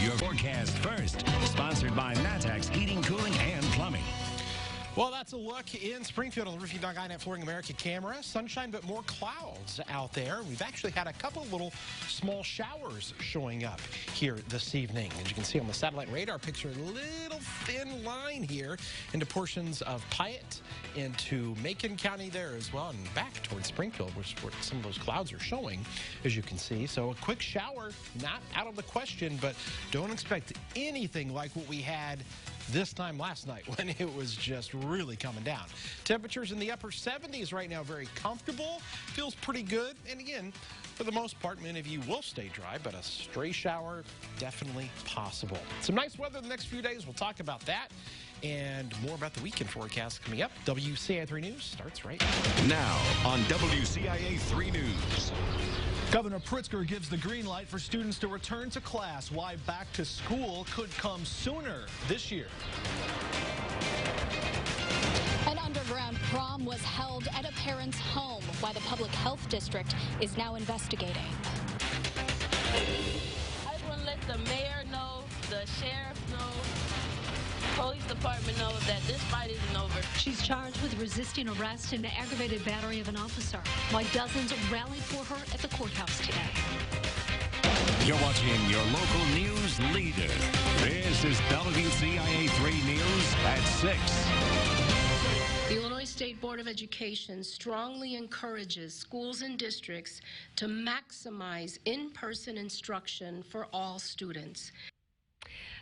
your forecast first. Sponsored by Matex Heating, Cooling, and Plumbing. Well, that's a look in Springfield on the Roofing Dog INET Flooring America camera. Sunshine, but more clouds out there. We've actually had a couple of little small showers showing up here this evening. As you can see on the satellite radar picture, a little thin line here into portions of Piatt, into Macon County there as well, and back towards Springfield, where some of those clouds are showing, as you can see. So a quick shower, not out of the question, but don't expect anything like what we had this time last night when it was just really coming down. Temperatures in the upper 70s right now, very comfortable. Feels pretty good. And again, for the most part, many of you will stay dry, but a stray shower definitely possible. Some nice weather the next few days. We'll talk about that and more about the weekend forecast coming up. WCIA 3 News starts right now on WCIA 3 News. Governor Pritzker gives the green light for students to return to class. Why back to school could come sooner this year. An underground prom was held at a parent's home. Why the public health district is now investigating. I want to let the mayor know, the sheriff know, police department know that this fight isn't over. She's charged with resisting arrest and aggravated battery of an officer. Why dozens rallied for her at the courthouse today. You're watching your local news leader. This is WCIA 3 News at 6. The Illinois State Board of Education strongly encourages schools and districts to maximize in-person instruction for all students.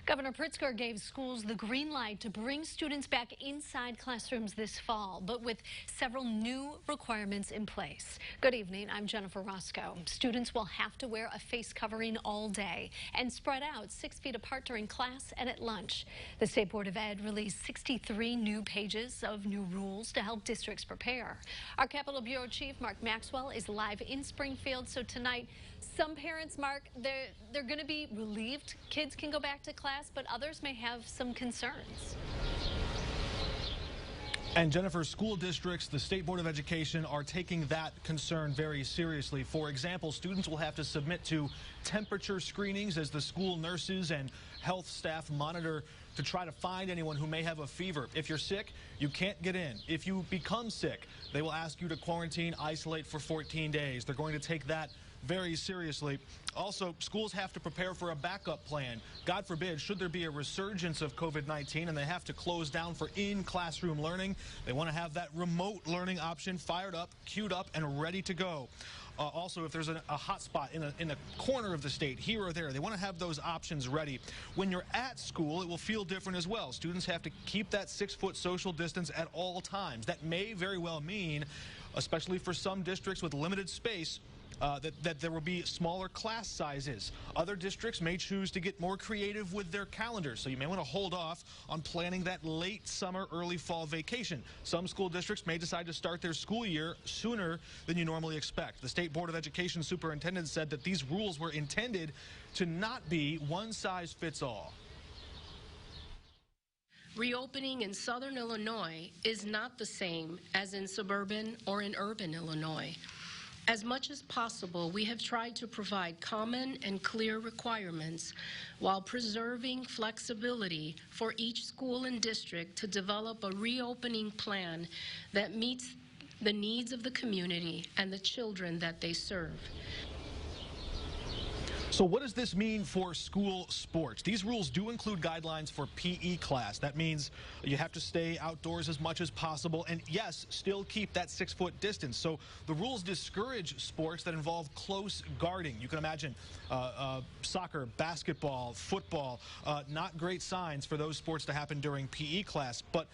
Governor Pritzker gave schools the green light to bring students back inside classrooms this fall, but with several new requirements in place. Good evening, I'm Jennifer Roscoe. Students will have to wear a face covering all day and spread out 6 feet apart during class and at lunch. The State Board of Ed released 63 new pages of new rules to help districts prepare. Our Capitol Bureau Chief, Mark Maxwell, is live in Springfield, so tonight, some parents, Mark, they're going to be relieved kids can go back to class, but others may have some concerns. And Jennifer, school districts, the State Board of Education are taking that concern very seriously. For example, students will have to submit to temperature screenings as the school nurses and health staff monitor to try to find anyone who may have a fever. If you're sick, you can't get in. If you become sick, they will ask you to quarantine, isolate for 14 days. They're going to take that very seriously. Also, schools have to prepare for a backup plan. God forbid, should there be a resurgence of COVID-19 and they have to close down for in-classroom learning, they want to have that remote learning option fired up, queued up, and ready to go. Also, if there's a hot spot in a corner of the state, here or there, they want to have those options ready. When you're at school, it will feel different as well. Students have to keep that 6-foot social distance at all times. That may very well mean, especially for some districts with limited space, that there will be smaller class sizes. Other districts may choose to get more creative with their calendars, so you may want to hold off on planning that late summer, early fall vacation. Some school districts may decide to start their school year sooner than you normally expect. The State Board of Education superintendent said that these rules were intended to not be one size fits all. Reopening in southern Illinois is not the same as in suburban or in urban Illinois. As much as possible, we have tried to provide common and clear requirements while preserving flexibility for each school and district to develop a reopening plan that meets the needs of the community and the children that they serve. So what does this mean for school sports? These rules do include guidelines for PE class. That means you have to stay outdoors as much as possible and, yes, still keep that 6-foot distance. So the rules discourage sports that involve close guarding. You can imagine soccer, basketball, football, not great signs for those sports to happen during PE class. But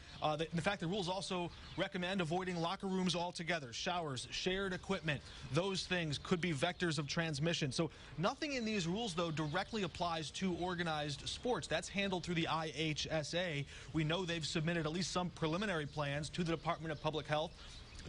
in fact, the rules also recommend avoiding locker rooms altogether, showers, shared equipment. Those things could be vectors of transmission. So nothing in these rules, though, directly applies to organized sports. That's handled through the IHSA. We know they've submitted at least some preliminary plans to the Department of Public Health.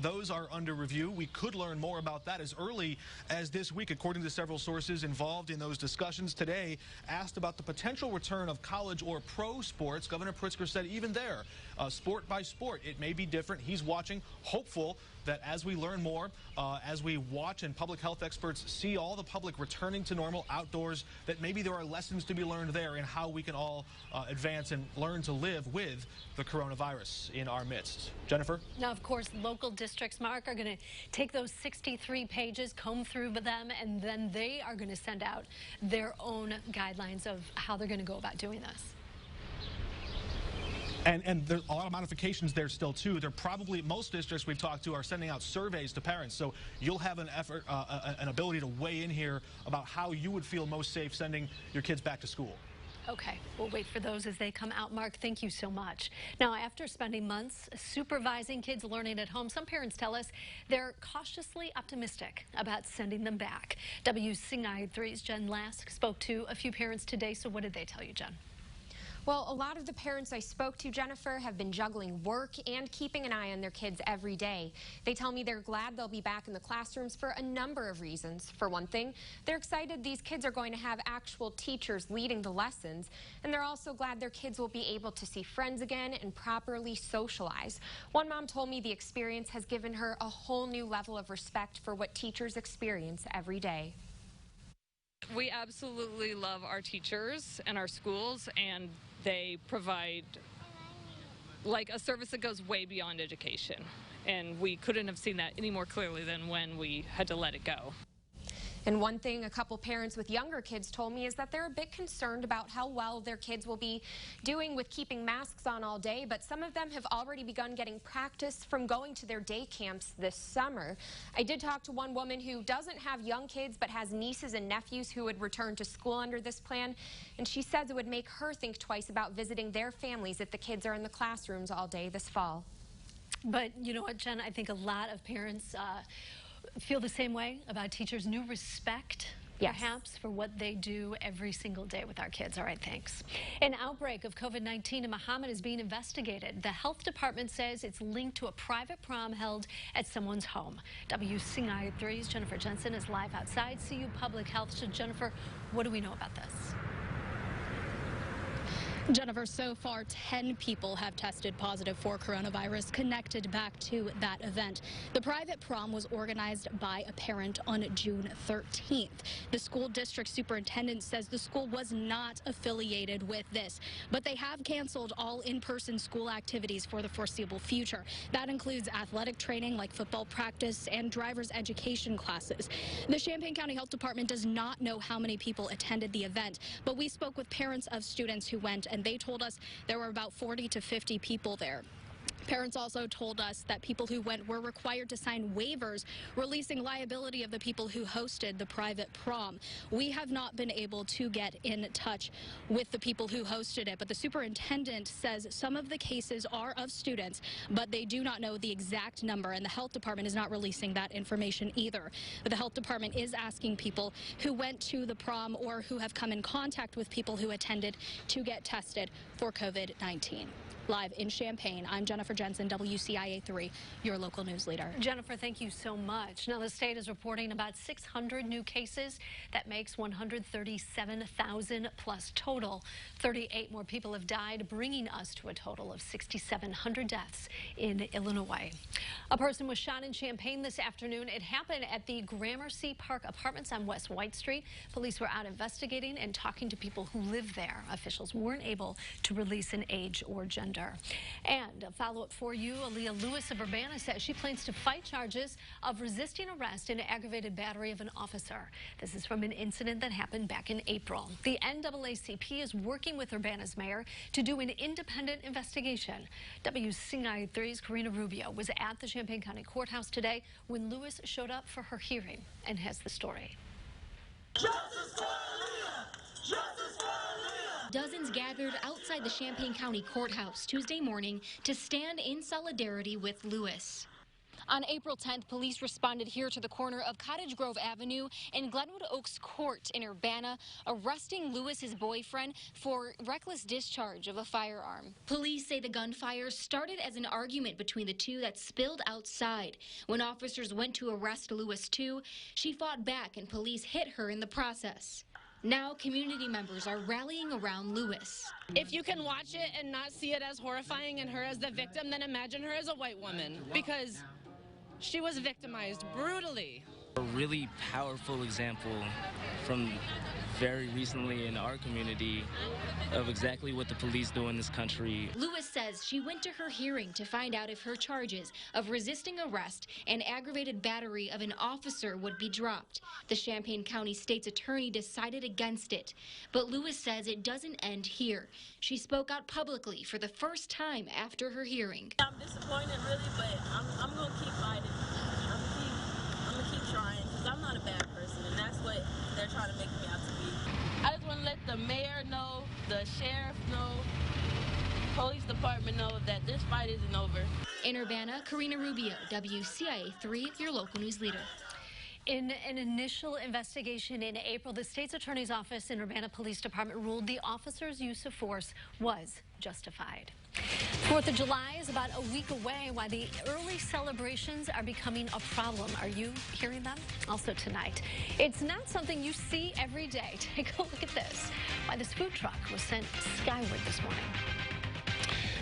Those are under review. We could learn more about that as early as this week, according to several sources involved in those discussions today. Asked about the potential return of college or pro sports, Governor Pritzker said even there, sport by sport, it may be different. He's watching, hopeful that as we learn more, as we watch and public health experts see all the public returning to normal outdoors, that maybe there are lessons to be learned there in how we can all advance and learn to live with the coronavirus in our midst. Jennifer? Now, of course, local districts, Mark, are going to take those 63 pages, comb through them, and then they are going to send out their own guidelines of how they're going to go about doing this. And there's a lot of modifications there still, too. They're probably, most districts we've talked to are sending out surveys to parents. So you'll have an effort, an ability to weigh in here about how you would feel most safe sending your kids back to school. Okay, we'll wait for those as they come out. Mark, thank you so much. Now, after spending months supervising kids learning at home, some parents tell us they're cautiously optimistic about sending them back. WCIA3's Jen Lask spoke to a few parents today. So what did they tell you, Jen? Well, a lot of the parents I spoke to, Jennifer, have been juggling work and keeping an eye on their kids every day. They tell me they're glad they'll be back in the classrooms for a number of reasons. For one thing, they're excited these kids are going to have actual teachers leading the lessons, and they're also glad their kids will be able to see friends again and properly socialize. One mom told me the experience has given her a whole new level of respect for what teachers experience every day. We absolutely love our teachers and our schools, and they provide like a service that goes way beyond education. And we couldn't have seen that any more clearly than when we had to let it go. And one thing a couple parents with younger kids told me is that they're a bit concerned about how well their kids will be doing with keeping masks on all day, but some of them have already begun getting practice from going to their day camps this summer. I did talk to one woman who doesn't have young kids but has nieces and nephews who would return to school under this plan, and she says it would make her think twice about visiting their families if the kids are in the classrooms all day this fall. But you know what, Jen, I think a lot of parents feel the same way about teachers' new respect, perhaps, for what they do every single day with our kids. All right, thanks. An outbreak of COVID-19 in Muhammad is being investigated. The health department says it's linked to a private prom held at someone's home. WCIA3's Jennifer Jensen is live outside CU Public Health. So, Jennifer, what do we know about this? Jennifer, so far 10 people have tested positive for coronavirus connected back to that event. The private prom was organized by a parent on June 13th. The school district superintendent says the school was not affiliated with this, but they have canceled all in-person school activities for the foreseeable future. That includes athletic training like football practice and driver's education classes. The Champaign County Health Department does not know how many people attended the event, but we spoke with parents of students who went, and they told us there were about 40 to 50 people there. Parents also told us that people who went were required to sign waivers releasing liability of the people who hosted the private prom. We have not been able to get in touch with the people who hosted it, but the superintendent says some of the cases are of students, but they do not know the exact number, and the health department is not releasing that information either. But the health department is asking people who went to the prom or who have come in contact with people who attended to get tested for COVID-19. Live in Champaign, I'm Jennifer Jensen, WCIA3, your local news leader. Jennifer, thank you so much. Now, the state is reporting about 600 new cases. That makes 137,000 plus total. 38 more people have died, bringing us to a total of 6,700 deaths in Illinois. A person was shot in Champaign this afternoon. It happened at the Gramercy Park Apartments on West White Street. Police were out investigating and talking to people who live there. Officials weren't able to release an age or gender. And a follow-up for you, Aaliyah Lewis of Urbana says she plans to fight charges of resisting arrest and aggravated battery of an officer. This is from an incident that happened back in April. The NAACP is working with Urbana's mayor to do an independent investigation. WCIA3's Karina Rubio was at the Champaign County Courthouse today when Lewis showed up for her hearing and has the story. Justice for Aaliyah! Justice for Aaliyah! Dozens gathered outside the Champaign County Courthouse Tuesday morning to stand in solidarity with Lewis. On April 10th, police responded here to the corner of Cottage Grove Avenue and Glenwood Oaks Court in Urbana, arresting Lewis's boyfriend for reckless discharge of a firearm. Police say the gunfire started as an argument between the two that spilled outside. When officers went to arrest Lewis too, she fought back and police hit her in the process. Now, community members are rallying around Lewis. If you can watch it and not see it as horrifying and her as the victim, then imagine her as a white woman, because She was victimized brutally. A really powerful example from very recently in our community of exactly what the police do in this country. Lewis says she went to her hearing to find out if her charges of resisting arrest and aggravated battery of an officer would be dropped. The Champaign County State's attorney decided against it. But Lewis says it doesn't end here. She spoke out publicly for the first time after her hearing. I'm disappointed, really, but I'm going to keep fighting. I'm going to keep trying, because I'm not a bad person, and that's what they're trying to make me out to be. I just want to let the mayor know, the sheriff know, police department know that this fight isn't over. In Urbana, Karina Rubio, WCIA3, your local news leader. In an initial investigation in April, the state's attorney's office in Urbana Police Department ruled the officer's use of force was justified. 4th of July is about a week away, while the early celebrations are becoming a problem. Are you hearing them? Also tonight, it's not something you see every day. Take a look at this. Why this food truck was sent skyward this morning.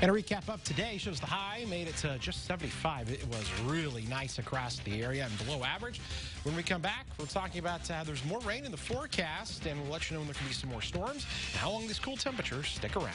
And a recap of today shows the high made it to just 75. It was really nice across the area and below average. When we come back, we're talking about there's more rain in the forecast, and we'll let you know when there can be some more storms. How long these cool temperatures stick around.